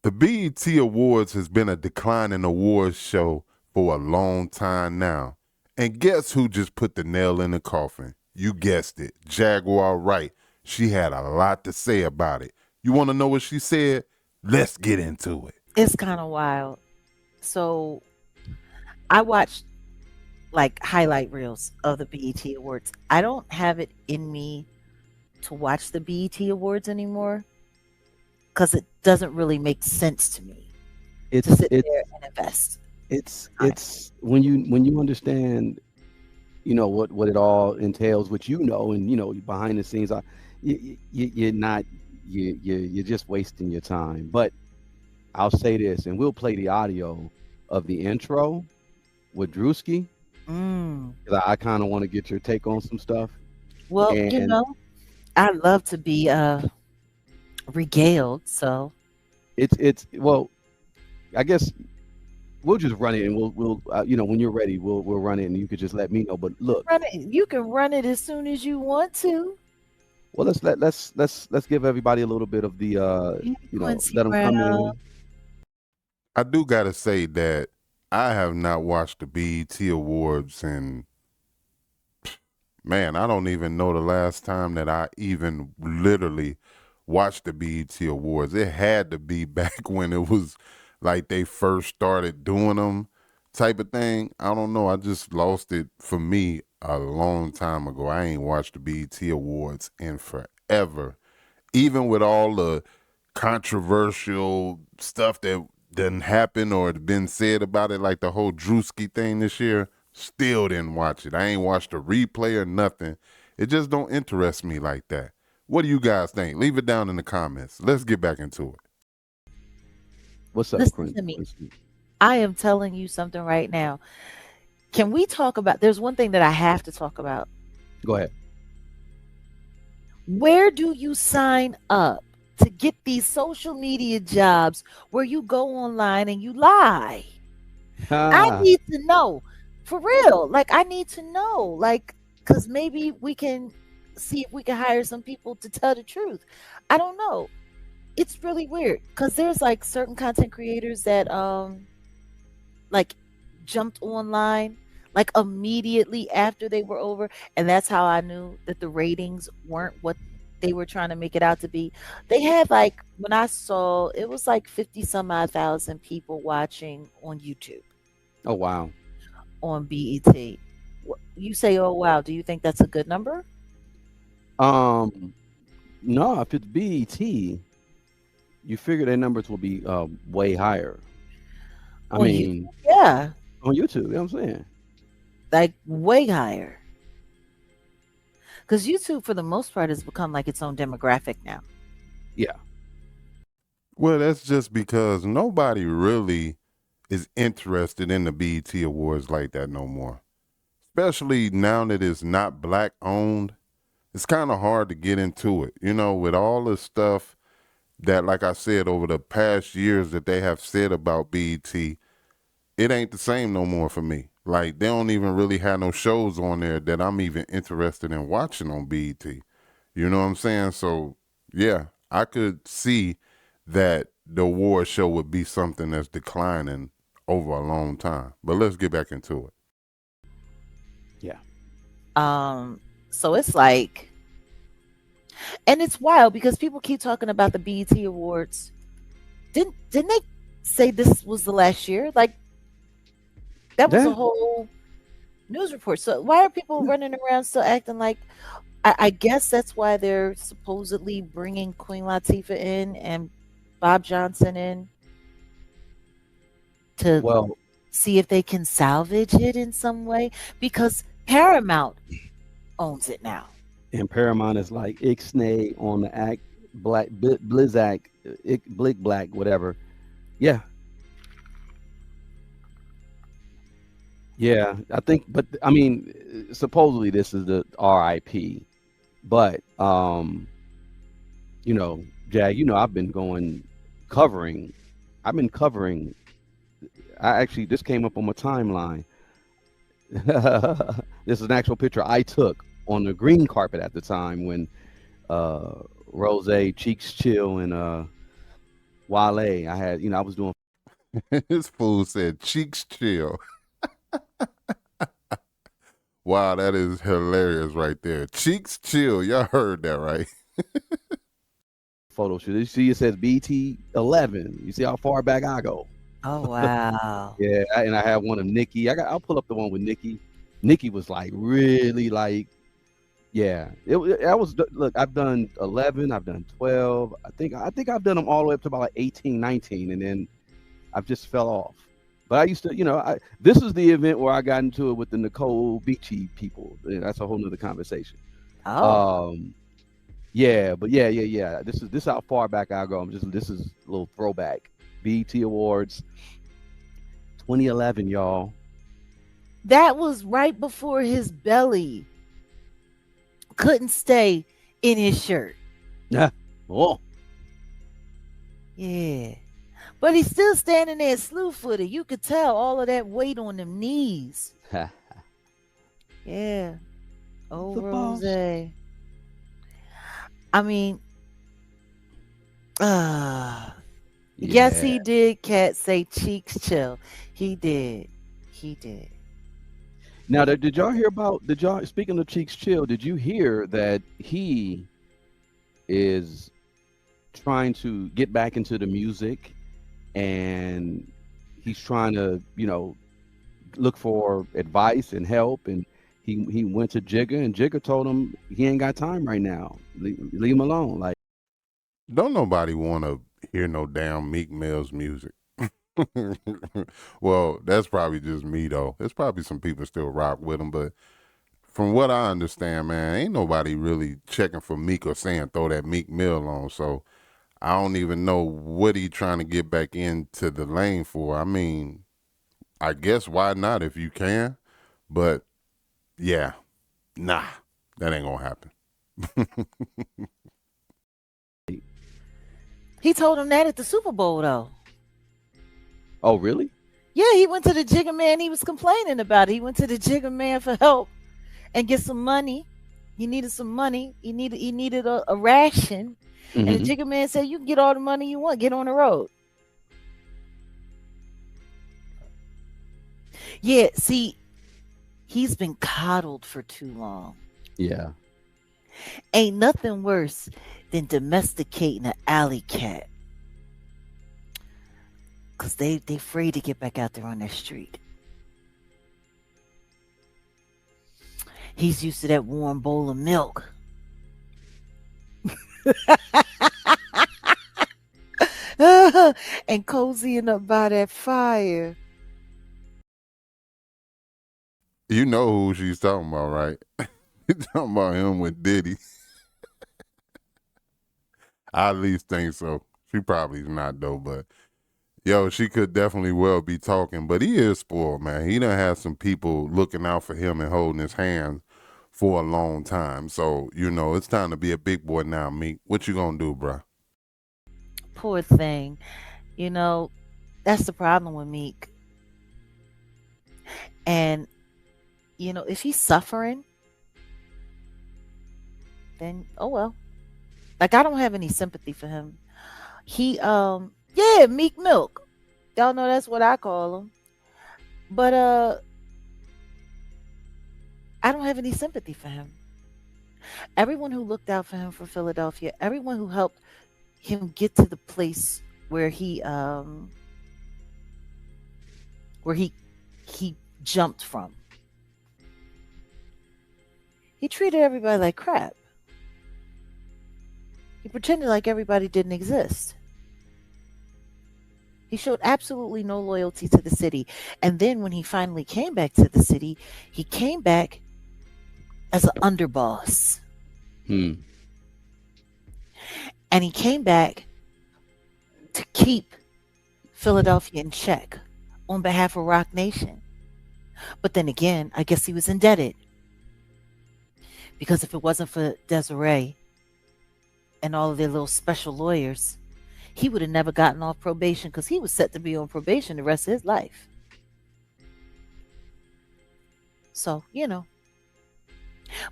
The BET Awards has been a declining awards show for a long time now. And guess who just put the nail in the coffin? You guessed it, Jaguar Wright. She had a lot to say about it. You want to know what she said? Let's get into it. It's kind of wild. So I watched like highlight reels of the BET Awards. I don't have it in me to watch the BET Awards anymore because it doesn't really make sense to me to It's sit it's there and invest time. it's when you understand, what it all entails, which and behind the scenes, you're not you're just wasting your time. But I'll say this, and we'll play the audio of the intro with Drewski, Mm. because I kind of want to get your take on some stuff. Well, And I love to be regaled. So it's well, I guess we'll just run it, and we'll when you're ready, we'll run it, and you could just let me know. But look, run it. You can run it as soon as you want to. well, let's give everybody a little bit of the Yeah, Quincy let them come Brown. in. I do got to say that I have not watched the BET Awards in, man, I don't even know the last time that I even literally watched the BET Awards. It had to be back when it was like they first started doing them type of thing. I don't know. I just lost it for me a long time ago. I ain't watched the BET Awards in forever. Even with all the controversial stuff that didn't happen or had been said about it, like the whole Drewski thing this year, still didn't watch it. I ain't watched a replay or nothing. It just don't interest me like that. What do you guys think? Leave it down in the comments. Let's get back into it. What's up, Listen to me. Quincy? I am telling you something right now. Can we talk about? There's one thing that I have to talk about. Go ahead. Where do you sign up to get these social media jobs where you go online and you lie? I Ah, need to know for real. Like, I need to know. Like, because maybe we can see if we can hire some people to tell the truth. I don't know. It's really weird because there's like certain content creators that like jumped online like immediately after they were over, and that's how I knew that the ratings weren't what they were trying to make it out to be. They had like, when I saw, it was like 50 some odd thousand people watching on YouTube, oh wow. on BET. You say, oh wow, do you think that's a good number? Um, no, if it's BET, you figure their numbers will be way higher. I On YouTube, mean, yeah, on YouTube, you know what I'm saying? like way higher. Because YouTube, for the most part, has become like its own demographic now. Yeah. Well, that's just because nobody really is interested in the BET Awards like that no more. Especially now that it's not black owned. It's kind of hard to get into it. With all the stuff that, like I said, over the past years that they have said about BET, it ain't the same no more for me. Like, they don't even really have no shows on there that I'm even interested in watching on BET. You know what I'm saying? So, yeah, I could see that the award show would be something that's declining over a long time. But let's get back into it. Yeah. Um, so it's like, and it's wild because people keep talking about the BET Awards. Didn't they say this was the last year? Like, that was a Yeah. whole news report. So why are people Yeah. running around still acting like? I guess that's why they're supposedly bringing Queen Latifah in and Bob Johnson in to Well, see if they can salvage it in some way because Paramount owns it now. and Paramount is like Ixnay on the act, Black Blizzak, Blick Black, whatever. Yeah. Yeah. I think, but I mean, supposedly this is the RIP, but you know, Jag, I've been covering, I've been covering. I actually, this came up on my timeline. This is an actual picture I took on the green carpet at the time when uh Rose, Cheeks Chill, and Wale. I had, I was doing This fool said cheeks chill. Wow, that is hilarious right there. Cheeks chill. Y'all heard that right? photo shoot. You see, it says BT 11. You see how far back I go. Oh wow. Yeah, and I have one of Nikki. I'll pull up the one with Nikki. Nikki was like really like, yeah. I was look. I've done 11. I've done 12. I think I've done them all the way up to about like 18, 19, and then I've just fell off. But I used to, this is the event where I got into it with the Nicole Beachy people. That's a whole nother conversation. Oh. Yeah, but yeah. This is how far back I go. This is a little throwback. BET Awards 2011, y'all. That was right before his belly couldn't stay in his shirt. Yeah. Oh. Yeah. But he's still standing there slew footed. You could tell all of that weight on them knees. Yeah. Oh, The boss. Rose. I mean, yes, he did. Cat say cheeks chill. He did. He did. Now, did y'all hear about? Speaking of Cheeks Chill? Did you hear that he is trying to get back into the music, and he's trying to, look for advice and help, and he went to Jigga, and Jigga told him he ain't got time right now. Leave him alone. Like, Don't nobody want to hear no damn Meek Mill's music. Well, that's probably just me though. There's probably some people still rock with him, but from what I understand, man, ain't nobody really checking for Meek or saying throw that Meek Mill on. So I don't even know what he trying to get back into the lane for. I mean, I guess why not if you can, but yeah, nah, that ain't gonna happen. He told him that at the Super Bowl, though. oh, really? Yeah, he went to the Jigga Man. He was complaining about it. He went to the Jigga Man for help and get some money. He needed some money. He needed a ration. And the Jigga Man said, "You can get all the money you want. Get on the road." Yeah, see, he's been coddled for too long. Yeah. Ain't nothing worse than domesticating an alley cat. Because they afraid to get back out there on that street. He's used to that warm bowl of milk. And cozying up by that fire. You know who she's talking about, right? You're talking about him with Diddy. I at least think so. She probably is not though, but yo, she could definitely well be talking. But he is spoiled, man. He done had some people looking out for him and holding his hand for a long time. So, it's time to be a big boy now, Meek. What you gonna do, bruh? Poor thing. That's the problem with Meek. And, if he's suffering, then oh well. Like, I don't have any sympathy for him. Meek Milk. Y'all know that's what I call him. But I don't have any sympathy for him. Everyone who looked out for him for Philadelphia, everyone who helped him get to the place where he jumped from. He treated everybody like crap. He pretended like everybody didn't exist. He showed absolutely no loyalty to the city. And then when he finally came back to the city, he came back as an underboss. And he came back to keep Philadelphia in check on behalf of Rock Nation. But then again, I guess he was indebted. Because if it wasn't for Desiree and all of their little special lawyers, he would have never gotten off probation because he was set to be on probation the rest of his life. So,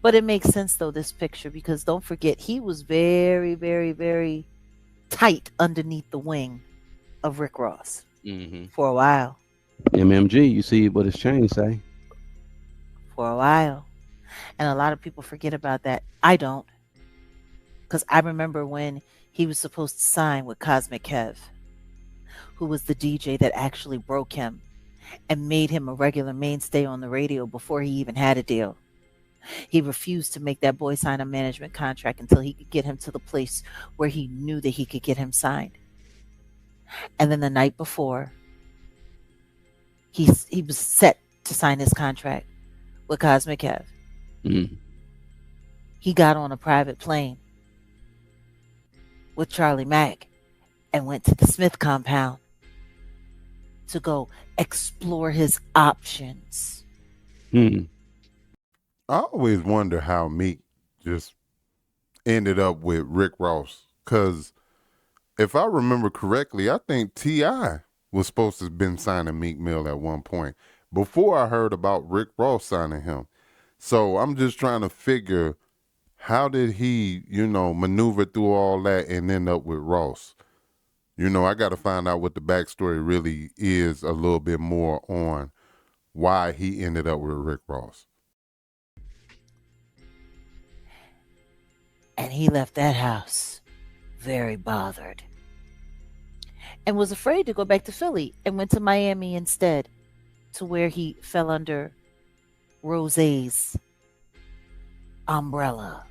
But it makes sense, though, this picture, because don't forget, he was very, very, very tight underneath the wing of Rick Ross Mm-hmm. for a while. MMG, you see what his chain say? For a while. And a lot of people forget about that. I don't, because I remember when he was supposed to sign with Cosmic Kev, who was the DJ that actually broke him and made him a regular mainstay on the radio before he even had a deal. He refused to make that boy sign a management contract until he could get him to the place where he knew that he could get him signed. And then the night before, he was set to sign his contract with Cosmic Kev. Mm. He got on a private plane with Charlie Mack and went to the Smith compound to go explore his options. Mm. I always wonder how Meek just ended up with Rick Ross. Because if I remember correctly, I think T.I. was supposed to have been signing Meek Mill at one point before I heard about Rick Ross signing him. So I'm just trying to figure, how did he, maneuver through all that and end up with Ross? I got to find out what the backstory really is a little bit more on why he ended up with Rick Ross. And he left that house very bothered and was afraid to go back to Philly and went to Miami instead, to where he fell under Rose's umbrella.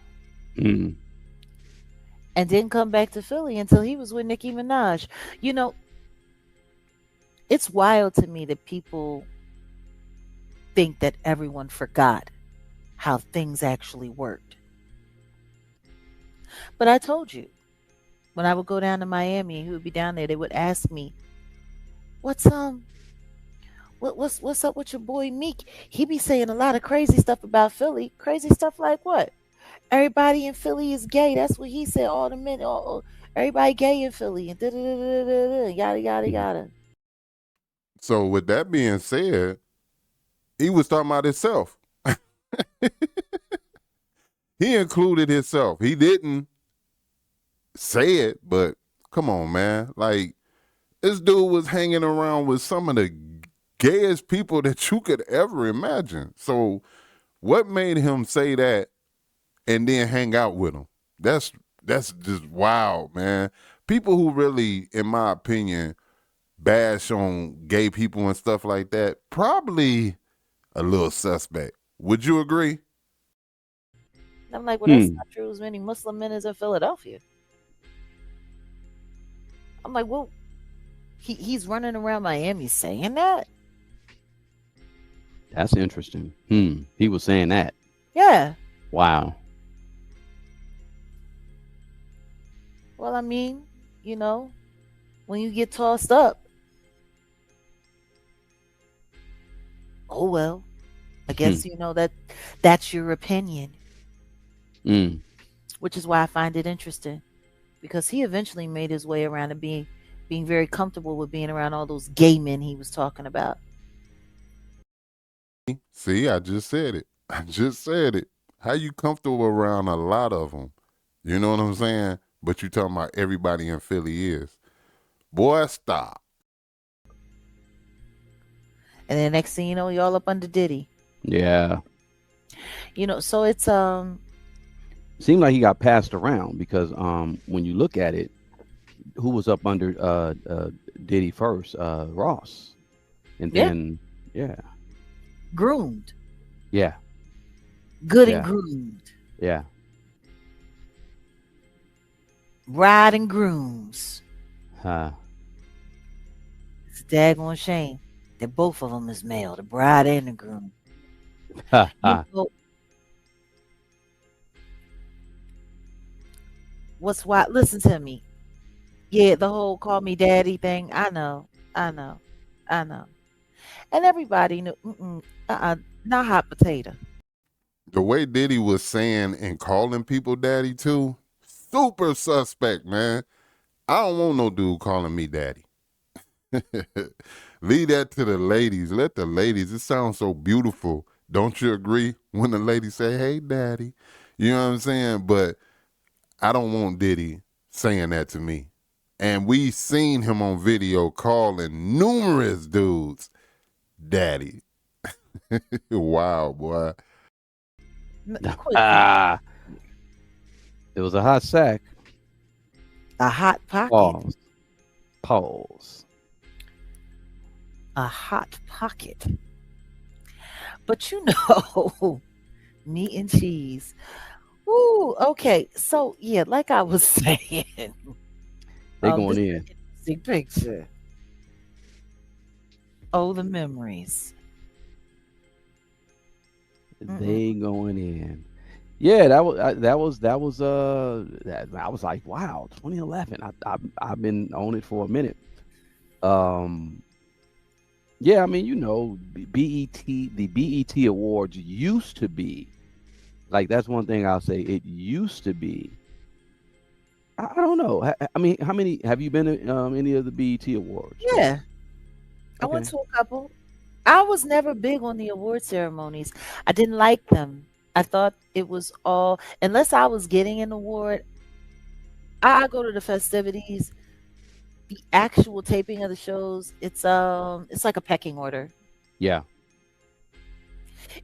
Mm. And didn't come back to Philly until he was with Nicki Minaj. It's wild to me that people think that everyone forgot how things actually worked. But I told you, when I would go down to Miami and he would be down there, they would ask me, "What's what's up with your boy Meek? He be saying a lot of crazy stuff about Philly. Crazy stuff like what? Everybody in Philly is gay. That's what he said. All the men, everybody gay in Philly, and yada yada yada." So with that being said, he was talking about himself. He included himself. He didn't say it, but come on, man. Like, this dude was hanging around with some of the gayest people that you could ever imagine. So what made him say that and then hang out with them? That's just wild, man. People who really, in my opinion, bash on gay people and stuff like that, probably a little suspect. Would you agree? I'm like, well, that's Hmm. not true. As many Muslim men as in Philadelphia. I'm like, well, he's running around Miami saying that. That's interesting. He was saying that. Yeah. Wow. Well, I mean, when you get tossed up, oh well. I guess that's your opinion, Mm. which is why I find it interesting, because he eventually made his way around to being very comfortable with being around all those gay men he was talking about. See, I just said it. I just said it. How you comfortable around a lot of them? You know what I'm saying? But you talking about everybody in Philly is. Boy, stop. And then next thing you know, y'all up under Diddy. Yeah. So it's Seemed like he got passed around because when you look at it, who was up under Diddy first? Ross. And yeah, then yeah. groomed, Yeah. good and Yeah. groomed, Yeah. bride and grooms. Uh, It's a daggone shame that both of them is male, the bride and the groom. ha, You ha. know, what's why? Listen to me. Yeah, the whole call me daddy thing. I know, I know, I know. And everybody knew, not hot potato. The way Diddy was saying and calling people daddy too, super suspect, man. I don't want no dude calling me daddy. Leave that to the ladies. Let the ladies. It sounds so beautiful. Don't you agree? When the ladies say, "Hey, daddy," you know what I'm saying? But I don't want Diddy saying that to me. And we seen him on video calling numerous dudes daddy. Wow, boy. Quit playing. Ah, it was a hot sack. A hot pocket. Pause. Pause. A hot pocket. But you know, meat and cheese. Ooh, okay. So yeah, like I was saying, They this going is in. an interesting picture. Oh, the memories. Mm-mm. They going in. Yeah, that I was like, wow, 2011. I've been on it for a minute. Um, yeah, I mean, the BET Awards used to be like that's one thing I'll say. It used to be. I don't know. I mean, how many have you been to any of the BET Awards? Yeah, I went Okay. to a couple. I was never big on the award ceremonies. I didn't like them. I thought it was all unless I was getting an award. I go to the festivities. The actual taping of the shows, it's like a pecking order. Yeah.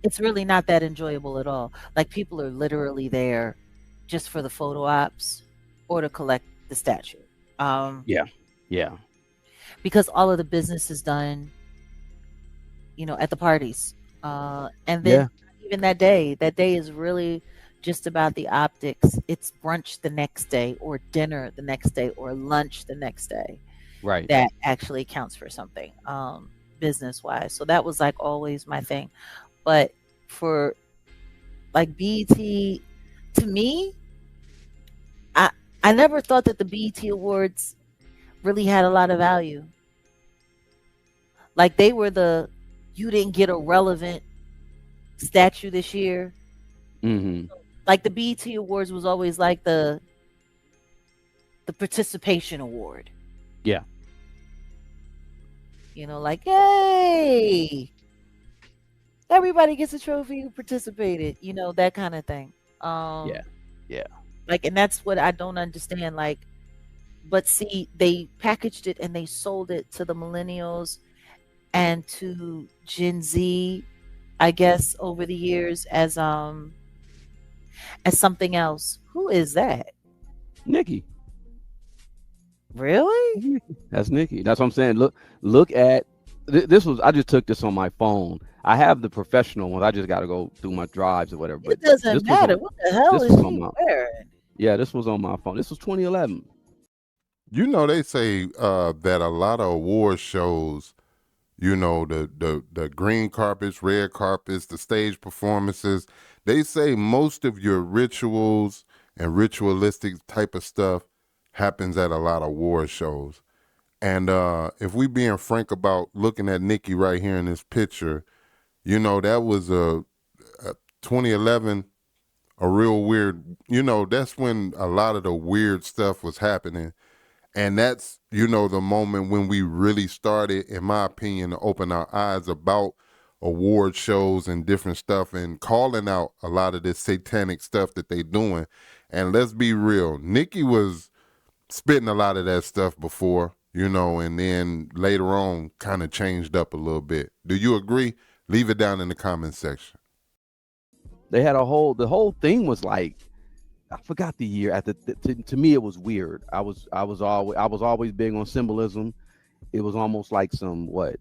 It's really not that enjoyable at all. Like people are literally there just for the photo ops or to collect the statue. Um, Yeah. Yeah. because all of the business is done, at the parties. And Yeah. then even that day is really just about the optics. It's brunch the next day or dinner the next day or lunch the next day Right. that actually counts for something, business wise. So that was like always my thing. But for like BET, to me, I I never thought that the BET Awards really had a lot of value. Like they were the you didn't get a relevant statue this year. Mm-hmm. Like the BET Awards was always like the participation award. Yeah. Like, hey, everybody gets a trophy who participated, that kind of thing. Yeah. Um, Yeah. like, and that's what I don't understand. Like, but see, they packaged it and they sold it to the millennials and to Gen Z, I guess, over the years as something else. Who is that? Nikki. Really? That's Nikki. That's what I'm saying. Look at this was I just took this on my phone. I have the professional ones. I just got to go through my drives or whatever. But It doesn't matter. What the hell this is was on she my wearing? this was on my phone. This was 2011. You know, they say that a lot of award shows, the green carpets, red carpets, the stage performances, they say most of your rituals and ritualistic type of stuff happens at a lot of award shows. And if we being frank about looking at Nikki right here in this picture, that was a 2011, a real weird, that's when a lot of the weird stuff was happening. And that's, the moment when we really started, in my opinion, to open our eyes about award shows and different stuff and calling out a lot of this satanic stuff that they doing. And let's be real, Nikki was spitting a lot of that stuff before, and then later on kind of changed up a little bit. Do you agree? Leave it down in the comment section. They had the whole thing was like I forgot the year. To me, it was weird. I was always big on symbolism. It was almost like some what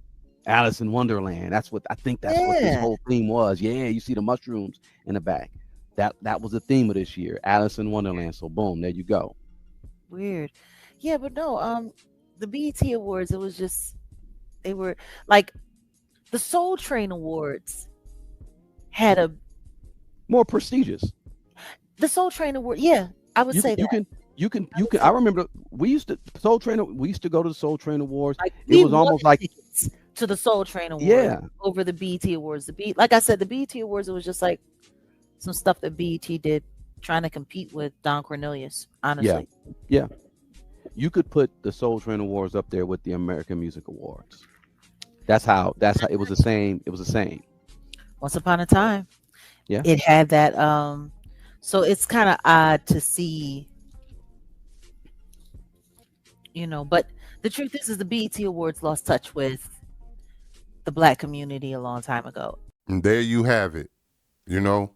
Alice in Wonderland. That's what I think. That's what this Yeah, whole theme was. Yeah, you see the mushrooms in the back. That was the theme of this year, Alice in Wonderland. So boom, there you go. weird. Yeah, but no, the BET Awards, it was just they were like the Soul Train Awards had a More prestigious. the Soul Train Award. Yeah, I would You can say you that. can you can I you would can. say I remember we used to Soul Train. We used to go to the Soul Train Awards. like It we was wanted almost like tickets to the Soul Train Awards yeah, over the BET Awards. Like I said, the BET Awards, it was just like some stuff that BET did trying to compete with Don Cornelius, yeah, honestly. yeah. You could put the Soul Train Awards up there with the American Music Awards. That's how it was the same. It was the same. Once upon a time, Yeah. it had that so it's kind of odd to see But the truth is the BET Awards lost touch with the black community a long time ago. And there you have it. You know,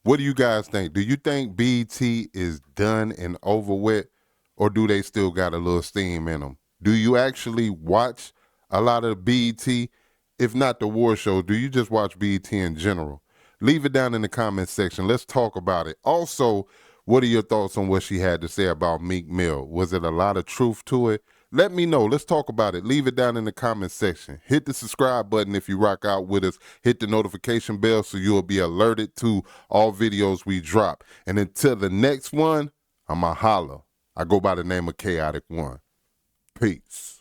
what do you guys think? Do you think BT is done and over with, or do they still got a little steam in them? Do you actually watch a lot of BT? If not the war shows, do you just watch BT in general? Leave it down in the comments section. Let's talk about it. Also, what are your thoughts on what she had to say about Meek Mill? Was it a lot of truth to it? Let me know. Let's talk about it. Leave it down in the comments section. Hit the subscribe button if you rock out with us. Hit the notification bell so you'll be alerted to all videos we drop. And until the next one, I'm a holla. I go by the name of Chaotic One. Peace.